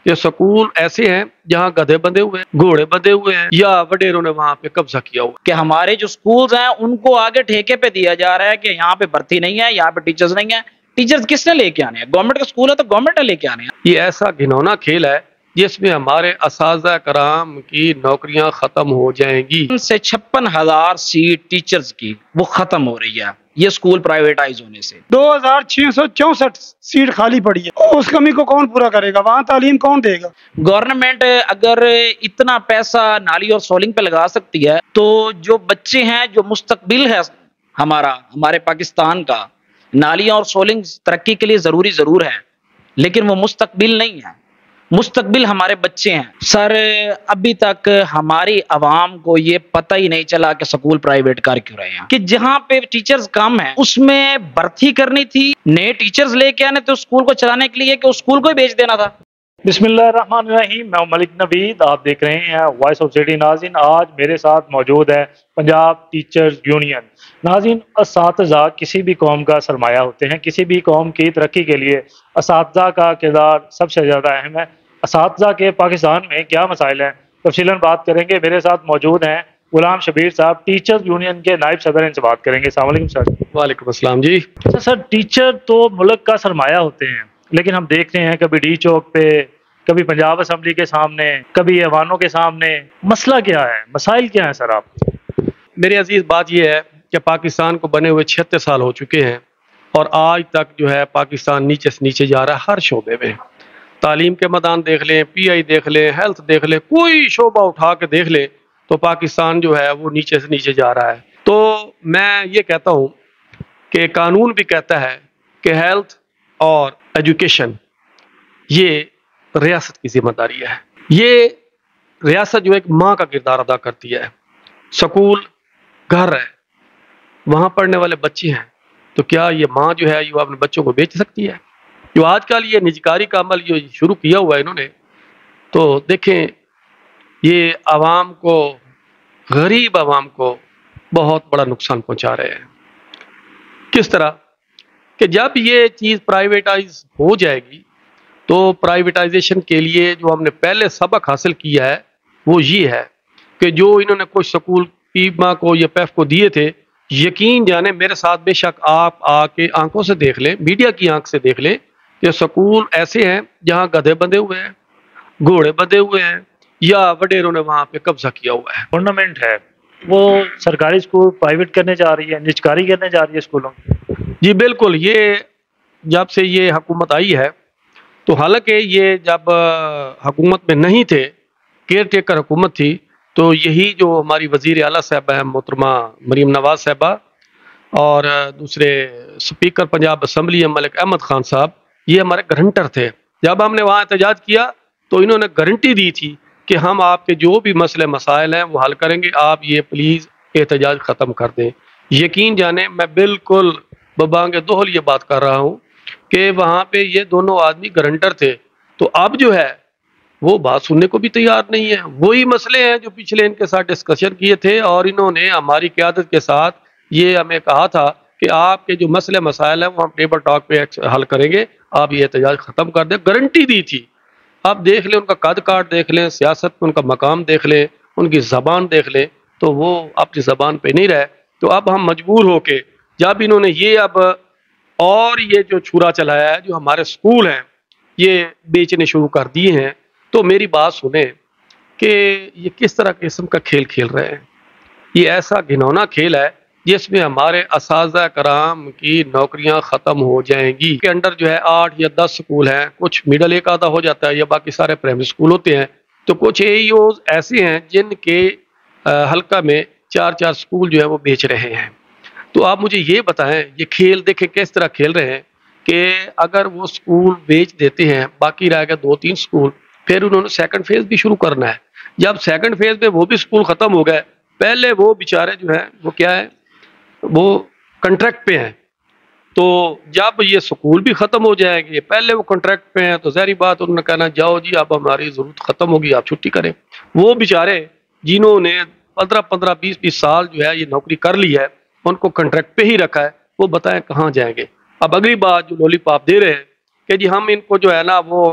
یہ سکول ایسے ہیں جہاں گدھے بندھے ہوئے ہیں، گھوڑے بندھے ہوئے ہیں، یا وڈیروں نے وہاں پہ قبضہ کیا ہوا کہ ہمارے جو سکولز ہیں ان کو آگے ٹھیکے پہ دیا جا رہا ہے کہ یہاں پہ بھرتی نہیں ہے، یہاں پہ ٹیچرز نہیں ہیں۔ ٹیچرز کس نے لے کے آنے ہیں؟ گورنمنٹ کا سکول ہے تو گورنمنٹ نے لے کے آنے ہیں۔ یہ ایسا گھنونا کھیل ہے جس میں ہمارے اساتذہ کرام کی نوکریاں ختم ہو جائیں گی۔ سے 56,000 سیٹ ٹیچرز کی وہ ختم ہو رہی ہے یہ سکول پرائیویٹائز ہونے سے۔ 2664 سیٹ خالی پڑی ہے، اس کمی کو کون پورا کرے گا؟ وہاں تعلیم کون دے گا؟ گورنمنٹ اگر اتنا پیسہ نالی اور سولنگ پہ لگا سکتی ہے تو جو بچے ہیں، جو مستقبل ہے ہمارے پاکستان کا، نالیاں اور سولنگ ترقی کے لیے ضرور ہے، لیکن وہ مستقبل نہیں ہے۔ مستقبل ہمارے بچے ہیں۔ سر ابھی تک ہماری عوام کو یہ پتہ ہی نہیں چلا کہ سکول پرائیویٹ کر کیوں رہے ہیں، کہ جہاں پہ ٹیچرز کم ہیں اس میں بھرتی کرنی تھی، نئے ٹیچرز لے کے آنے تو اسکول کو چلانے کے لیے کہ اس اسکول کو ہی بیچ دینا تھا۔ بسم اللہ الرحمن الرحیم، میں ملک نوید، آپ دیکھ رہے ہیں وائس آف سٹی۔ ناظرین، آج میرے ساتھ موجود ہے پنجاب ٹیچرز یونین۔ ناظرین، اساتذہ کسی بھی قوم کا سرمایہ ہوتے ہیں، کسی بھی قوم کی ترقی کے لیے اساتذہ کا کردار سب سے زیادہ اہم ہے۔ اساتذہ کے پاکستان میں کیا مسائل ہیں، تفصیلاً بات کریں گے۔ میرے ساتھ موجود ہیں غلام شبیر صاحب، ٹیچرز یونین کے نائب صدر، ان سے بات کریں گے۔ السلام علیکم سر۔ وعلیکم السلام جی۔ سر، ٹیچر تو ملک کا سرمایہ ہوتے ہیں، لیکن ہم دیکھ رہے ہیں کبھی ڈی چوک پہ، کبھی پنجاب اسمبلی کے سامنے، کبھی ایوانوں کے سامنے۔ مسئلہ کیا ہے؟ مسائل کیا ہیں سر آپ؟ میرے عزیز، بات یہ ہے کہ پاکستان کو بنے ہوئے 76 سال ہو چکے ہیں، اور آج تک جو ہے پاکستان نیچے سے نیچے جا رہا ہے ہر شعبے میں۔ تعلیم کے میدان دیکھ لیں، پی آئی دیکھ لیں، ہیلتھ دیکھ لیں، کوئی شعبہ اٹھا کے دیکھ لیں تو پاکستان جو ہے وہ نیچے سے نیچے جا رہا ہے۔ تو میں یہ کہتا ہوں کہ قانون بھی کہتا ہے کہ ہیلتھ اور ایجوکیشن یہ ریاست کی ذمہ داری ہے۔ یہ ریاست جو ایک ماں کا کردار ادا کرتی ہے۔ سکول گھر ہے، وہاں پڑھنے والے بچے ہیں، تو کیا یہ ماں جو ہے یہ اپنے بچوں کو بیچ سکتی ہے؟ جو آج کل یہ نجکاری کا عمل جو شروع کیا ہوا ہے انہوں نے، تو دیکھیں یہ عوام کو، غریب عوام کو بہت بڑا نقصان پہنچا رہے ہیں۔ کس طرح کہ جب یہ چیز پرائیویٹائز ہو جائے گی تو پرائیویٹائزیشن کے لیے جو ہم نے پہلے سبق حاصل کیا ہے وہ یہ ہے کہ جو انہوں نے کچھ سکول پیما کو یا پیف کو دیے تھے، یقین جانے میرے ساتھ بے شک آپ آ کے آنکھوں سے دیکھ لیں، میڈیا کی آنکھ سے دیکھ لیں کہ سکول ایسے ہیں جہاں گدھے بندھے ہوئے ہیں، گھوڑے بندھے ہوئے ہیں، یا وڈیروں نے وہاں پہ قبضہ کیا ہوا ہے۔ گورنمنٹ ہے وہ سرکاری اسکول پرائیویٹ کرنے جا رہی ہے، نجکاری کرنے جا رہی ہے اسکولوں کی۔ جی بالکل، یہ جب سے یہ حکومت آئی ہے، تو حالانکہ یہ جب حکومت میں نہیں تھے، کیئر ٹیکر حکومت تھی، تو یہی جو ہماری وزیر اعلیٰ صاحبہ ہیں محترمہ مریم نواز صاحبہ، اور دوسرے سپیکر پنجاب اسمبلی ہیں ملک احمد خان صاحب، یہ ہمارے گارنٹر تھے۔ جب ہم نے وہاں احتجاج کیا تو انہوں نے گارنٹی دی تھی کہ ہم آپ کے جو بھی مسئلے مسائل ہیں وہ حل کریں گے، آپ یہ پلیز احتجاج ختم کر دیں۔ یقین جانیں میں بالکل ببانگ دوہل یہ بات کر رہا ہوں کہ وہاں پہ یہ دونوں آدمی گارنٹر تھے، تو اب جو ہے وہ بات سننے کو بھی تیار نہیں ہے۔ وہی مسئلے ہیں جو پچھلے ان کے ساتھ ڈسکشن کیے تھے، اور انہوں نے ہماری قیادت کے ساتھ یہ ہمیں کہا تھا کہ آپ کے جو مسئلے مسائل ہیں وہ ہم ٹیبل ٹاک پہ حل کریں گے، آپ یہ احتجاج ختم کر دیں۔ گارنٹی دی تھی۔ اب دیکھ لیں ان کا قد کاٹ دیکھ لیں، سیاست میں ان کا مقام دیکھ لیں، ان کی زبان دیکھ لیں، تو وہ اپنی زبان پہ نہیں رہے۔ تو اب ہم مجبور ہو کے، جب انہوں نے یہ اب اور یہ جو چھرا چلایا ہے، جو ہمارے سکول ہیں یہ بیچنے شروع کر دیے ہیں، تو میری بات سنیں کہ یہ کس طرح قسم کا کھیل کھیل رہے ہیں۔ یہ ایسا گھنونا کھیل ہے جس میں ہمارے اساتذہ کرام کی نوکریاں ختم ہو جائیں گی۔ کے انڈر جو ہے 8 یا 10 سکول ہیں، کچھ میڈل ایک آدھا ہو جاتا ہے، یا باقی سارے پرائمری سکول ہوتے ہیں، تو کچھ اے ای اوز ایسے ہیں جن کے حلقہ میں 4 سکول جو ہے وہ بیچ رہے ہیں۔ تو آپ مجھے یہ بتائیں، یہ کھیل دیکھیں کس طرح کھیل رہے ہیں کہ اگر وہ سکول بیچ دیتے ہیں، باقی رہ گئے 2-3 سکول، پھر انہوں نے سیکنڈ فیز بھی شروع کرنا ہے۔ جب سیکنڈ فیز میں وہ بھی سکول ختم ہو گئے، پہلے وہ بیچارے جو ہیں وہ کیا ہے، وہ کنٹریکٹ پہ ہیں، تو جب یہ سکول بھی ختم ہو جائیں گے، پہلے وہ کنٹریکٹ پہ ہیں، تو ظاہری بات انہوں نے کہنا جاؤ جی اب ہماری ضرورت ختم ہوگی، آپ چھٹی کریں۔ وہ بیچارے جنہوں نے 15 20 سال جو ہے یہ نوکری کر لی ہے، ان کو کنٹریکٹ پہ ہی رکھا ہے، وہ بتائیں کہاں جائیں گے۔ اب اگلی بات جو لولی پاپ دے رہے ہیں کہ جی ہم ان کو جو ہے نا وہ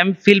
MPhil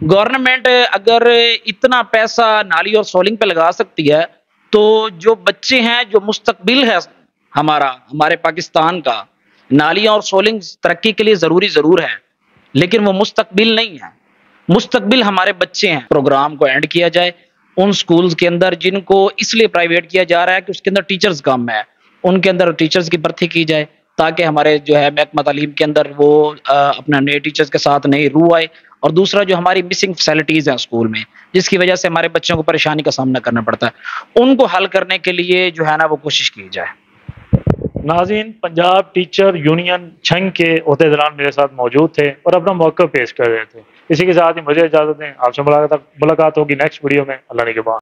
گورنمنٹ اگر اتنا پیسہ نالی اور سولنگ پہ لگا سکتی ہے تو جو بچے ہیں، جو مستقبل ہے ہمارے پاکستان کا، نالیاں اور سولنگ ترقی کے لیے ضرور ہے، لیکن وہ مستقبل نہیں ہے۔ مستقبل ہمارے بچے ہیں۔ پروگرام کو اینڈ کیا جائے ان سکولز کے اندر جن کو اس لیے پرائیویٹ کیا جا رہا ہے کہ اس کے اندر ٹیچرز کم ہے، ان کے اندر ٹیچرز کی بھرتی کی جائے تاکہ ہمارے جو ہے محکمہ تعلیم کے اندر وہ اپنا نئے ٹیچرز کے ساتھ نئی روح آئے، اور دوسرا جو ہماری مسنگ فیسلٹیز ہیں اسکول میں جس کی وجہ سے ہمارے بچوں کو پریشانی کا سامنا کرنا پڑتا ہے، ان کو حل کرنے کے لیے جو ہے نا وہ کوشش کی جائے۔ ناظرین، پنجاب ٹیچر یونین چھنگ کے عہدیداران میرے ساتھ موجود تھے اور اپنا موقع پیش کر رہے تھے۔ اسی کے ساتھ ہی مجھے اجازت دیں، آپ سے ملاقات ہوگی نیکسٹ ویڈیو میں۔ اللہ نگہبان۔